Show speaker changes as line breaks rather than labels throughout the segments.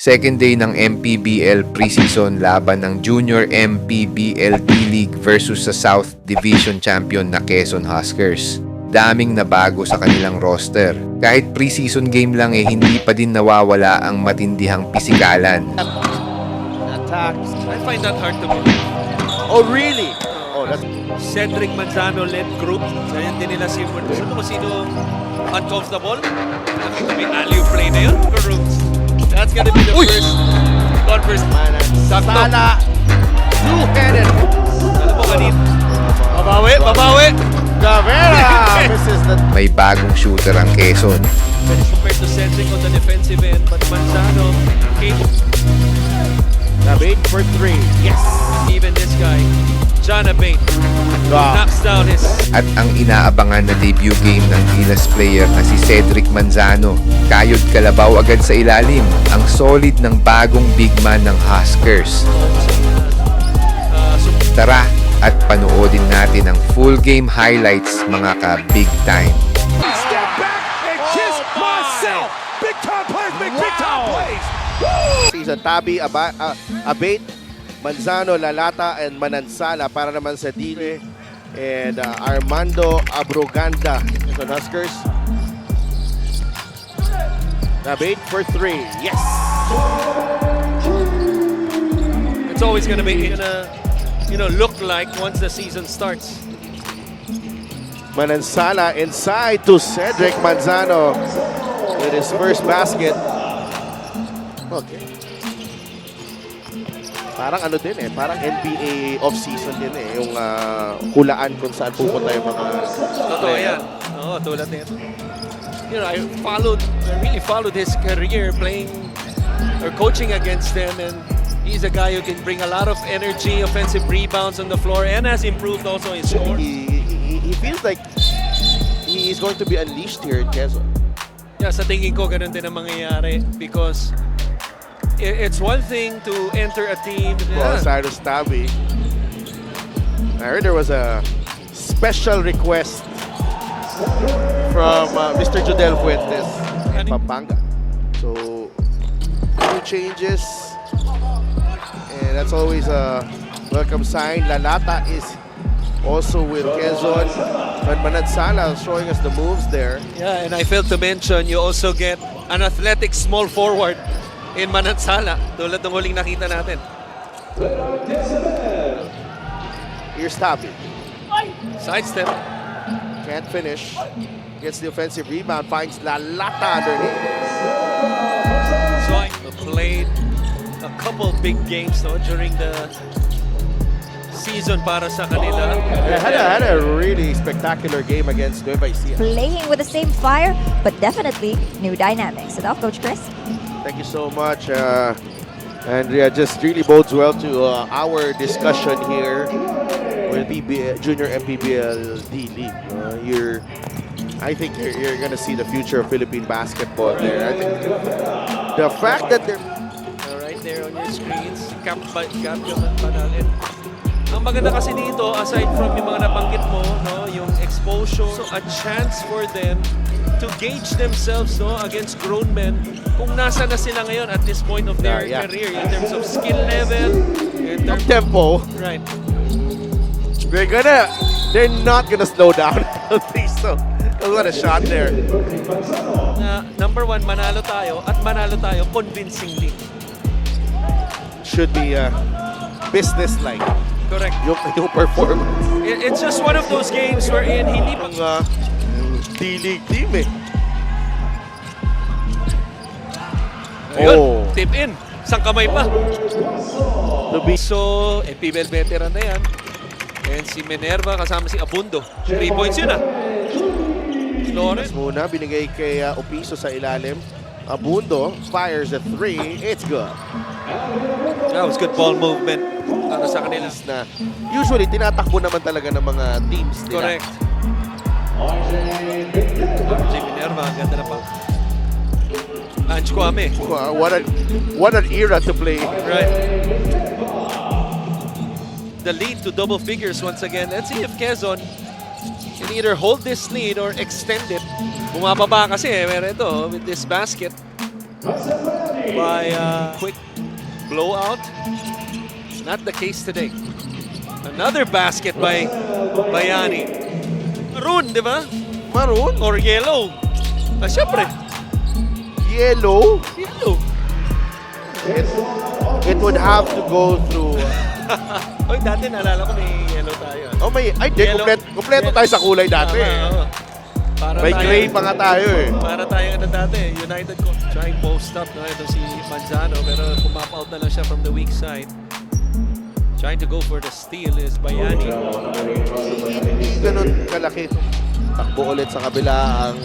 Second day ng MPBL preseason laban ng Junior MPBL D-League versus sa South Division Champion na Quezon Huskers. Daming nabago sa kanilang roster. Kahit preseason game lang hindi pa din nawawala ang matindihang pisikalan.
Attacks.
I find that hard to believe.
Oh, really? Oh, that's
Cedric Manzano-led group. So yan din nila si Murdo. Kung sino uncomfortable. May alley play na yun for Roots. That's gonna be the first converse.
Sala. Two-headed.
Alam mo kanina. Babawi!
Javera misses the
May bagong shooter ang Quezon.
Compared to Cedric on the defensive end, but Manzano came
Abate for three. Yes.
even this guy. John Abate
Wow.
knocks down his
At ang inaabangan na debut game ng Gilas player na si Cedric Manzano. Kayod kalabaw agad sa ilalim. Ang solid ng bagong big man ng Huskers. Tara at panoodin natin ang full game highlights mga ka-big time.
Step back and kiss myself. Big time plays, big time plays.
Season Tabi, Abate, Manzano, Lalata, and Manansala para naman sa Dile. And Armando Abroganda sa Huskers. Abate for three. Yes.
it's always gonna be look like once the season starts.
Manansala inside to Cedric Manzano with his first basket. Okay. Parang ano din parang NBA off-season din yung hulaan kung saan pupunta yung mga
Totoo yan. Oo, tulad nito. I really followed his career playing or coaching against them, and he's a guy who can bring a lot of energy, offensive rebounds on the floor, and has improved also his score.
He feels like he is going to be unleashed here in Quezon.
Yeah, sa tingin ko ganun din ang mangyayari because it's one thing to enter a team.
Well, Cyrus Tabi. I heard there was a special request from Mr. Jodel Fuentes, Pampanga. So, few changes, and that's always a welcome sign. Lalata is also with Quezon, but Manansala showing us the moves there.
Yeah, and I failed to mention, you also get an athletic small forward in Manansala, tulad ng huling nakita natin.
Here's Tabi.
Sidestep.
Can't finish. Gets the offensive rebound. Finds Lalata underneath.
So I played a couple big games during the season para sa kanila.
Had a really spectacular game against Nueva Ecija.
Playing with the same fire, but definitely new dynamics. Enough, Coach Chris?
Thank you so much. Andrea, just really bodes well to our discussion here with Junior MPBL D-League. I think you're going to see the future of Philippine basketball there. I think the fact that they're
Right there on your screens, Cap Banal. And ang maganda kasi dito, aside from yung mga nabanggit mo, yung exposure, so a chance for them to gauge themselves against grown men kung nasa na sila ngayon at this point of their career in terms of skill level, in terms
tempo.
right.
They're not gonna slow down. I don't think so. What a shot there.
Number one, manalo tayo at manalo tayo convincingly.
Should be business-like.
Correct.
Yung performance.
It's just one of those games wherein hindi pa
Ang D-League team
Ayun, tip in. Isang kamay pa.
To be
So, PBL veteran na yan. And si Minerva kasama si Abundo. 3 points yun Flores.
muna, binigay kay Opiso sa ilalim. Abundo fires a three. It's good.
That was good ball movement para sa kanila.
Na usually tinatakbo naman talaga ng mga teams nila.
Correct. RJ Minerva, ang ganda na pa. Ange Kwame.
Wow, what an era to play.
Right. The lead to double figures once again. Let's see if Quezon can either hold this lead or extend it. Bumababa kasi meron ito with this basket. by quick blowout. Not the case today. Another basket by Bayani. Maroon, di ba?
Maroon,
Or yellow. Siyempre,
yellow.
yellow.
It would have to go through.
Oy, dati naalala ko may yellow tayo.
Oh, may, ay, di,
Yellow.
kompleto tayo sa kulay dati.
Tama, oo. Para
May
tayo-
gray pa nga tayo eh.
Para tayo dati, United ko. Trying post up, no? Ito si Manzano, pero pumap out na lang siya from the weak side. Trying to go for the steal is Bayani.
Hindi ganun kalaki. Takbo ulit sa kabila ang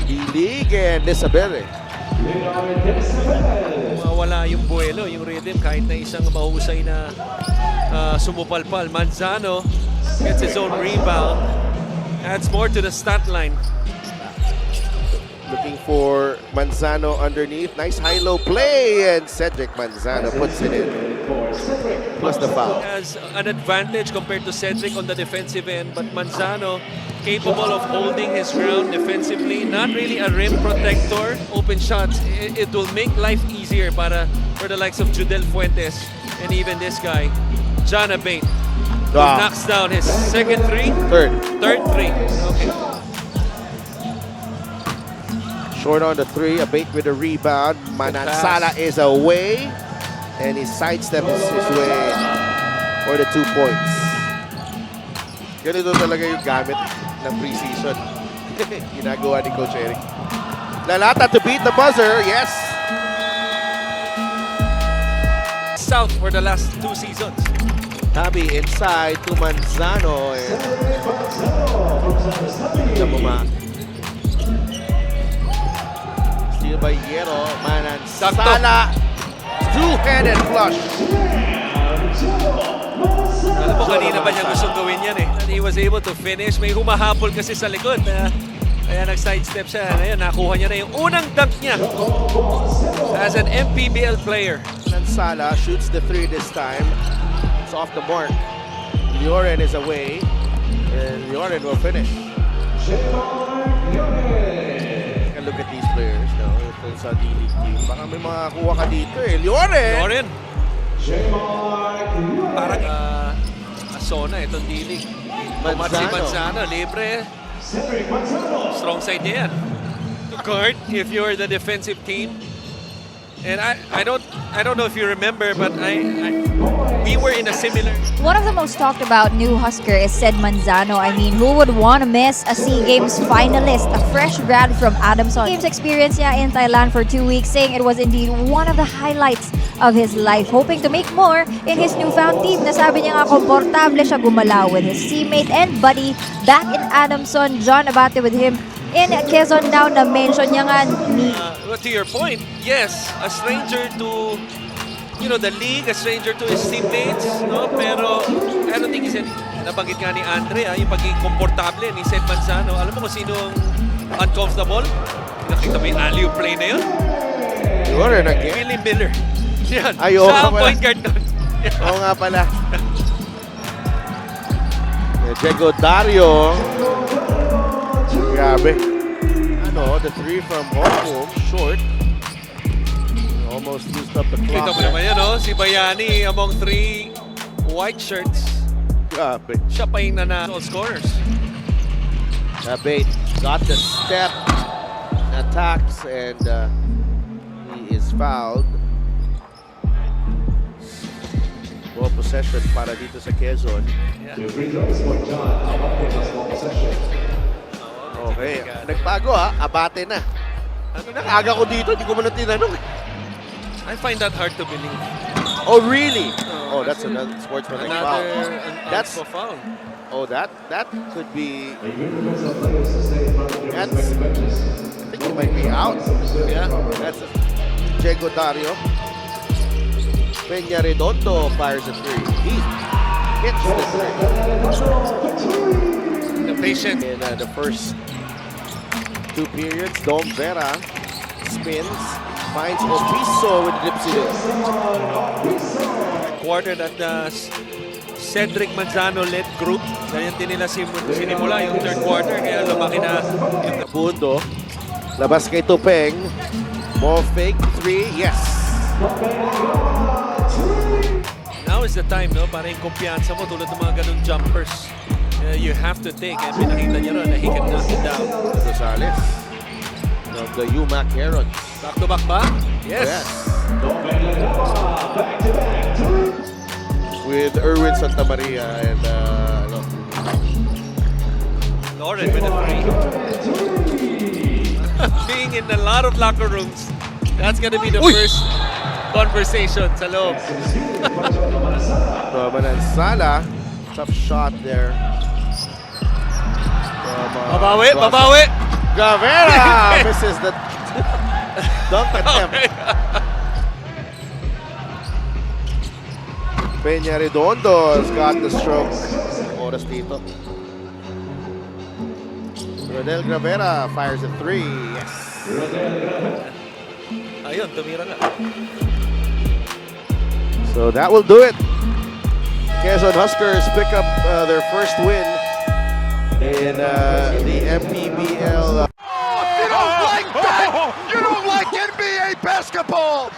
Hilig and Lisabere.
Mawala yung buwelo, yung rhythm, kahit na isang mahusay na sumupalpal. Manzano gets his own rebound. Adds more to the stat line.
Looking for Manzano underneath. Nice high-low play and Cedric Manzano puts it in. Plus the foul.
Has an advantage compared to Cedric on the defensive end, but Manzano capable of holding his ground defensively. Not really a rim protector. Open shots, it will make life easier for the likes of Judel Fuentes and even this guy, John Abate, who knocks down his second three.
Third.
Third three. Okay.
Short on the three. Abate with a rebound. Manansala is away. And he sidesteps his way for the 2 points. Ganito talaga yung gamit ng preseason. Ginagawa ni Coach Eric. Lalata to beat the buzzer. Yes.
South for the last 2 seasons.
Tabi inside to Manzano. And steal by Hierro. Manansala. Two-handed flush.
Alam mo, kanina pa niya gustong gawin yan eh. And he was able to finish. May humahabol kasi sa likod. Kaya nag-sidestep siya. Ayun, nakuha niya na yung unang dunk niya as an MPBL player.
Manansala shoots the three this time. It's off the mark. Lloren is away. And Lloren will finish. Take a look at these players. No? Ito sa D-League team. Baka may makakuha ka dito eh. Lloren!
Loren. Parang Asona itong D-League. Si Manzano, libre. Strong side niya yan. To guard if you're the defensive team. And I don't know if you remember, but we were in a similar.
One of the most talked about new Husker is Ced Manzano. I mean, who would want to miss a SEA Games finalist, a fresh grad from Adamson? Games experience niya in Thailand for 2 weeks, saying it was indeed one of the highlights of his life. Hoping to make more in his newfound team. Nasabi niya nga komportable siya gumalaw with his teammate and buddy back in Adamson. John Abate with him in Quezon now. Na-mention niya nga ni
To your point, yes, a stranger to the league, a stranger to his teammates, no? Pero I don't think nabanggit nga ni Andre, yung pagiging komportable ni Ced Manzano. Alam mo kung sino ang uncomfortable? Nakita mo yung alley play na yun?
Lloren again.
Willie Miller. Yan.
Ay, oo
Siya
nga
ang
pala.
point guard doon.
Oo nga pala. Diego Dario. Grabe. The three from home, short. Almost used up the
Kita
clock.
mo naman yan, no? Si Bayani among 3 white shirts.
Grabe.
Siya pa yung nanalo scorers.
Abate got the step, attacks, and he is fouled. Ball possession para dito sa Quezon.
Yeah.
Okay, nagbago Abate na. Nakaga ko dito, hindi ko man tinanong.
I find that hard to believe.
Oh, really? Oh, that's another sportsmanlike foul.
That's
That's
foul.
oh, that could be. That's, I think he might be out.
Yeah.
That's Diego Dario. Peña Redondo fires a three. He hits the three.
The patient.
In the first 2 periods, Dom Vera spins, finds Opiso with Lipsy.
Quarter that the Cedric Manzano-led group. Ganyan din nila sinimula yung third quarter. Kaya lumaki na yung
Pundo. Labas kay Tupeng. Ball fake, 3, yes.
Now is the time, no? Para yung kumpiyansa mo tulad ng mga ganun jumpers. You have to take. And pinakita niya ron na he can knock it down.
Rosales of the UMAC Herons.
Back to back ba? Yes.
With Erwin Santamaria and
Lauren with a 3. Being in a lot of locker rooms, that's gonna be the first conversation sa loob.
Manansala, tough shot there.
Babawi, babawi.
Gavera misses the dunk attempt. Peña Redondo's got the stroke. Oras dito. Rodel Gravera fires a 3. Yes.
Ayun, tumira nga.
So that will do it. Quezon Huskers pick up their first win in the MPBL.
You don't like that! You don't like NBA basketball!